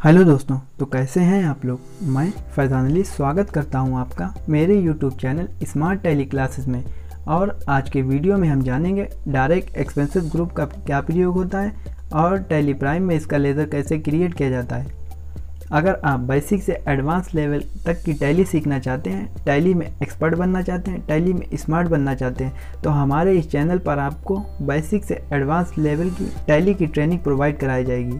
Hello दोस्तों, तो कैसे हैं आप लोग। मैं फैज़ान अली स्वागत करता हूं आपका मेरे YouTube channel smart tally classes में। और आज के वीडियो में हम जानेंगे डायरेक्ट एक्सपेंसेस ग्रुप का क्या प्रयोग होता है और टैली प्राइम में इसका लेज़र कैसे क्रिएट किया जाता है। अगर आप बेसिक से एडवांस लेवल तक की टैली सीखना चाहते हैं, टैली में एक्सपर्ट बनना चाहते हैं, टैली में स्मार्ट बनना चाहते हैं, तो हमारे इस चैनल पर आपको बेसिक से एडवांस लेवल की टैली की ट्रेनिंग प्रोवाइड कराई जाएगी।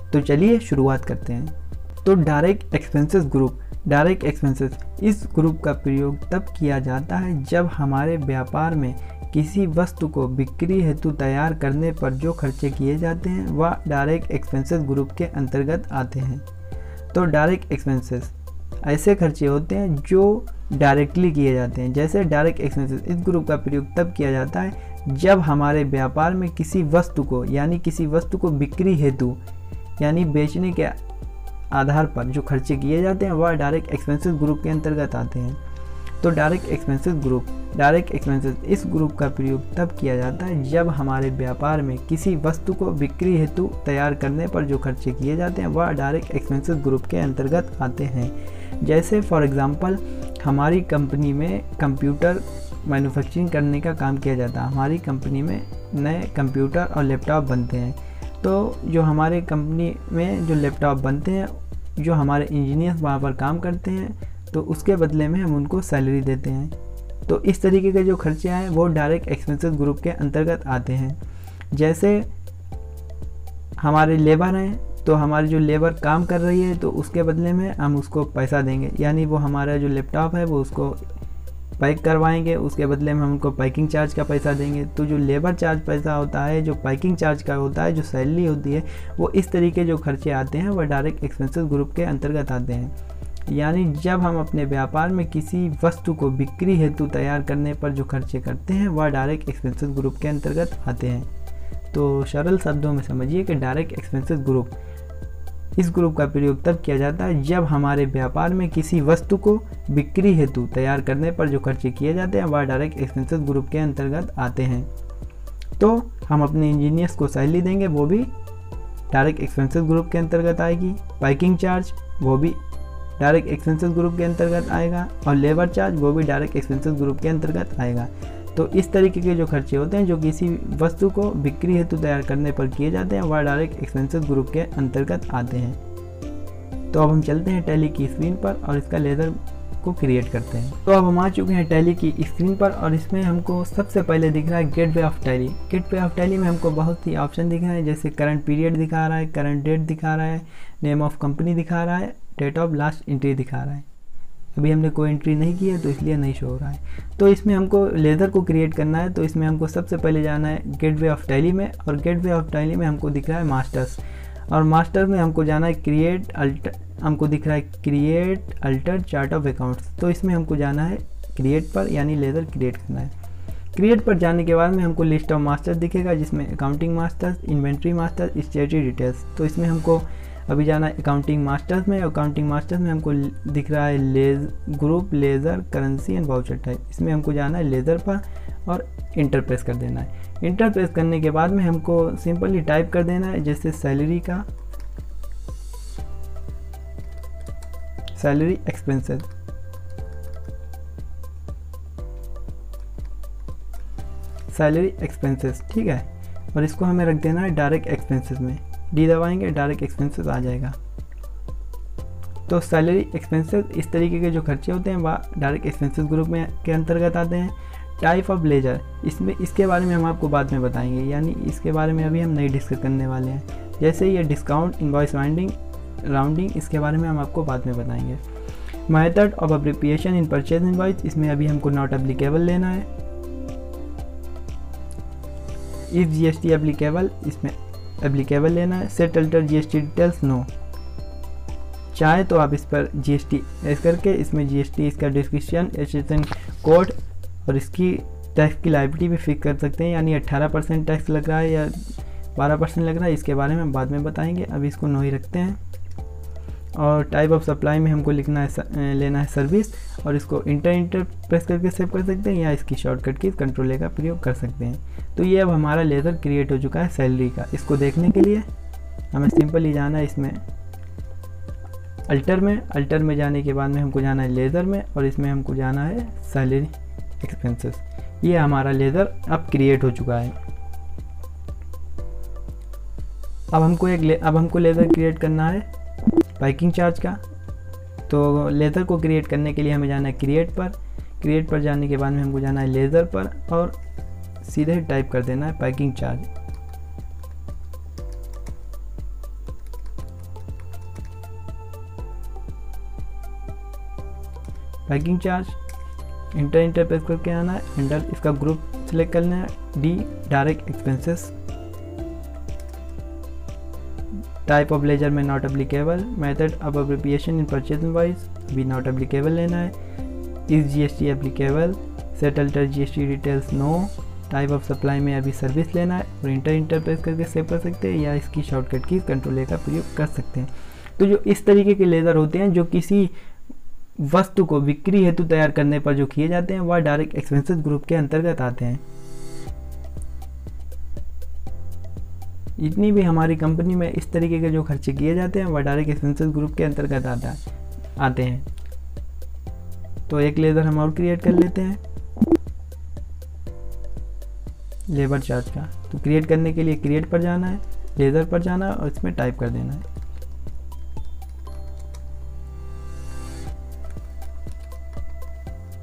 तो चलिए शुरुआत करते हैं। तो direct expenses group, direct expenses इस ग्रुप का प्रयोग तब किया जाता है जब हमारे व्यापार में किसी वस्तु को बिक्री हेतु तैयार करने पर जो खर्चे किए जाते हैं वह डायरेक्ट एक्सपेंसेस ग्रुप के अंतर्गत आते हैं। तो डायरेक्ट एक्सपेंसेस ऐसे खर्चे होते हैं जो डायरेक्टली किए जाते हैं। जैसे डायरेक्ट एक्सपेंसेस इस ग्रुप का प्रयोग तब किया जाता है जब हमारे व्यापार में किसी वस्तु को बिक्री हेतु यानी बेचने के आधार पर जो खर्चे किए जाते हैं वह डायरेक्ट एक्सपेंसेस ग्रुप के अंतर्गत आते हैं। तो डायरेक्ट एक्सपेंसेस इस ग्रुप का प्रयोग तब किया जाता है जब हमारे व्यापार में किसी वस्तु को बिक्री हेतु तैयार करने पर जो खर्चे किए जाते हैं वह डायरेक्ट एक्सपेंसेस ग्रुप के अंतर्गत आते हैं। जैसे फॉर एग्जांपल हमारी कंपनी में कंप्यूटर मैन्युफैक्चरिंग करने का काम किया जाता है। हमारी कंपनी में नए कंप्यूटर और लैपटॉप बनते हैं। तो जो हमारे कंपनी में जो लैपटॉप बनते हैं, जो हमारे इंजीनियर्स वहाँ पर काम करते हैं, तो उसके बदले में हम उनको सैलरी देते हैं। तो इस तरीके के जो खर्चे हैं वो डायरेक्ट एक्सपेंसेस ग्रुप के अंतर्गत आते हैं। जैसे हमारे लेबर हैं, तो हमारी जो लेबर काम कर रही है तो उसके बदले में हम उसको पैसा देंगे, यानी वो हमारा जो लैपटॉप है वो उसको पैक करवाएंगे, उसके बदले में हम उनको पैकिंग चार्ज का पैसा देंगे। तो जो लेबर चार्ज पैसा होता है, जो पैकिंग चार्ज का होता है, जो सैलरी होती है, वो इस तरीके जो खर्चे आते हैं वह डायरेक्ट एक्सपेंसेस ग्रुप के अंतर्गत आते हैं। यानी जब हम अपने व्यापार में किसी वस्तु को बिक्री हेतु तैयार करने पर जो खर्चे करते हैं वह डायरेक्ट एक्सपेंसेस ग्रुप के अंतर्गत आते हैं। तो सरल शब्दों में समझिए कि डायरेक्ट एक्सपेंसेस ग्रुप इस ग्रुप का प्रयोग तब किया जाता है जब हमारे व्यापार में किसी वस्तु को बिक्री हेतु तैयार करने पर जो खर्चे किए जाते हैं वह डायरेक्ट एक्सपेंसेस ग्रुप के अंतर्गत आते हैं। तो हम अपने इंजीनियर्स को सैलरी देंगे, वो भी डायरेक्ट एक्सपेंसेस ग्रुप के अंतर्गत आएगी। पैकिंग चार्ज वो भी डायरेक्ट एक्सपेंसेस ग्रुप के अंतर्गत आएगा, और लेबर चार्ज वो भी डायरेक्ट एक्सपेंसेस ग्रुप के अंतर्गत आएगा। तो इस तरीके के जो खर्चे होते हैं जो किसी वस्तु को बिक्री हेतु तैयार करने पर किए जाते हैं वह डायरेक्ट एक्सपेंसेस ग्रुप के अंतर्गत आते हैं। तो अब हम चलते हैं टैली की स्क्रीन पर और इसका लेज़र को क्रिएट करते हैं। तो अब हम आ चुके हैं टैली की स्क्रीन पर और इसमें हमको सबसे पहले दिख रहा है gateway of tally. Gateway of tally में हमको बहुत सी ऑप्शन दिख रहे हैं, जैसे करंट पीरियड दिखा रहा है, करंट डेट दिखा रहा है, नेम ऑफ कंपनी दिखा रहा है, डेट ऑफ लास्ट एंट्री दिखा रहा है। अभी हमने कोई एंट्री नहीं की है तो इसलिए नहीं शो हो रहा है। तो इसमें हमको लेज़र को क्रिएट करना है, तो इसमें हमको सबसे पहले जाना है गेटवे ऑफ टैली में, और गेटवे ऑफ टैली में हमको दिख रहा है मास्टर्स, और मास्टर में हमको जाना है create alter chart of accounts. तो इसमें हमको जाना है क्रिएट पर, यानी लेज़र क्रिएट करना है। क्रिएट पर जाने के बाद में हमको लिस्ट ऑफ मास्टर्स दिखेगा, जिसमें accounting masters, inventory masters, स्टेटरी details. तो इसमें हमको अभी जाना है अकाउंटिंग मास्टर्स में। अकाउंटिंग मास्टर्स में हमको दिख रहा है group, laser, currency and voucher type. इसमें हमको जाना है लेज़र पर और इंटर प्रेस कर देना है। इंटर प्रेस करने के बाद में हमको सिंपली टाइप कर देना है, जैसे सैलरी एक्सपेंसेस, ठीक है। और इसको हमें रख देना है डायरेक्ट एक्सपेंसेस में। डी दबाएंगे, डायरेक्ट एक्सपेंसेस आ जाएगा। तो सैलरी एक्सपेंसेस इस तरीके के जो खर्चे होते हैं वह डायरेक्ट एक्सपेंसेस ग्रुप में के अंतर्गत आते हैं। टाइप ऑफ लेजर, इसके बारे में हम आपको बाद में बताएंगे, यानी इसके बारे में अभी हम नहीं डिस्कस करने वाले हैं। जैसे ये डिस्काउंट, इनवॉइस राउंडिंग, इसके बारे में हम आपको बाद में बताएंगे। Method of appropriation in purchase invoice, इसमें अभी हमको नॉट एप्लीकेबल लेना है। इफ जीएसटी एप्लीकेबल, इसमें एप्लीकेबल लेना है। Set alter GST details, no. चाहे तो आप इस पर जीएसटी ऐड करके इसमें जीएसटी, इसका डिस्क्रिप्शन, रजिस्ट्रेशन कोड और इसकी टैक्स की लायबिलिटी भी फिक्स कर सकते हैं, यानी 18% टैक्स लग रहा है या 12% लग रहा है, इसके बारे में बाद में बताएंगे। अभी इसको नो ही रखते हैं। और टाइप ऑफ सप्लाई में हमको लेना है सर्विस, और इसको इंटर प्रेस करके सेव कर सकते हैं, या इसकी शॉर्टकट की कंट्रोल ए का प्रयोग कर सकते हैं। तो ये अब हमारा लेज़र क्रिएट हो चुका है सैलरी का। इसको देखने के लिए हमें सिंपली जाना है इसमें अल्टर में जाने के बाद में हमको जाना है लेज़र में, और इसमें हमको जाना है सैलरी एक्सपेंसेस। ये हमारा लेज़र अब क्रिएट हो चुका है। अब हमको लेज़र क्रिएट करना है पैकिंग चार्ज का। तो लेज़र को क्रिएट करने के लिए हमें जाना है क्रिएट पर जाने के बाद में हमको जाना है लेज़र पर, और सीधे टाइप कर देना है packing charge. Packing charge interface करके आना है, अंडर इसका ग्रुप सिलेक्ट करना है, D direct expenses, type of ledger में not applicable, method of appropriation in purchase invoice भी नॉट एप्लीकेबल लेना है, is GST applicable, set alter GST details no, type of supply में अभी सर्विस लेना है, और इंटरफेस करके सेव कर सकते हैं, या इसकी शॉर्टकट की कंट्रोल ए का प्रयोग कर सकते हैं। तो जो इस तरीके के लेज़र होते हैं जो किसी वस्तु को बिक्री हेतु तैयार करने पर जो किए जाते हैं वह डायरेक्ट एक्सपेंसेस ग्रुप के अंतर्गत आते हैं। जितनी भी हमारी कंपनी में इस तरीके के जो खर्चे किए जाते हैं वह डायरेक्ट एक्सपेंसेस ग्रुप के अंतर्गत आते हैं। तो एक लेज़र हम और क्रिएट कर लेते हैं लेबर चार्ज का। तो क्रिएट करने के लिए क्रिएट पर जाना है, लेज़र पर जाना है, और इसमें टाइप कर देना है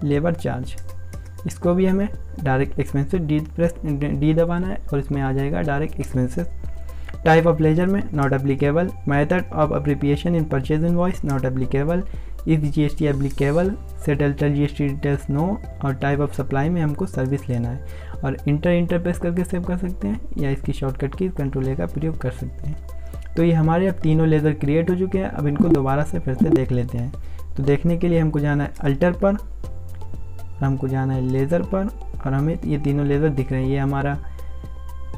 लेबर चार्ज। इसको भी हमें डायरेक्ट एक्सपेंसेस डी दबाना है, और इसमें आ जाएगा direct expenses. Type of ledger में not applicable, method of appropriation in purchase invoice not applicable, is GST applicable, set alter GST details no, और टाइप ऑफ सप्लाई में हमको सर्विस लेना है, और इंटरप्रेस करके सेव कर सकते हैं, या इसकी शॉर्टकट की कंट्रोल ए का प्रयोग कर सकते हैं। तो ये हमारे अब तीनों लेज़र क्रिएट हो चुके हैं। अब इनको दोबारा से फिर से देख लेते हैं। तो देखने के लिए हमको जाना है अल्टर पर, हमको जाना है लेज़र पर, और हमें ये तीनों लेज़र दिख रहे हैं। ये हमारा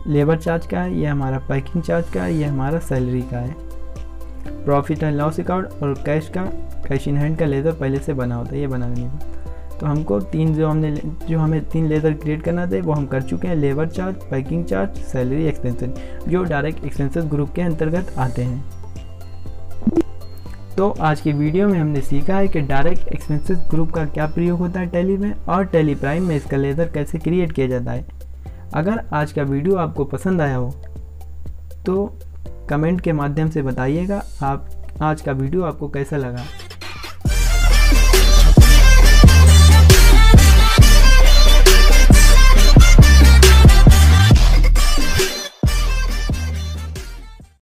लेबर चार्ज का है, ये हमारा पैकिंग चार्ज का है, ये हमारा सैलरी का है। प्रॉफिट एंड लॉस अकाउंट और कैश इन हैंड का लेज़र पहले से बना होता है, ये बना नहीं था। तो हमको जो हमें तीन लेज़र क्रिएट करना थे वो हम कर चुके हैं, labour charge, packing charge, salary expenses, जो डायरेक्ट एक्सपेंसेस ग्रुप के अंतर्गत आते हैं। तो आज की वीडियो में हमने सीखा है कि डायरेक्ट एक्सपेंसेस ग्रुप का क्या प्रयोग होता है टैली में, और टैली प्राइम में इसका लेज़र कैसे क्रिएट किया जाता है। अगर आज का वीडियो आपको पसंद आया हो तो कमेंट के माध्यम से बताइएगा आप आज का वीडियो आपको कैसा लगा।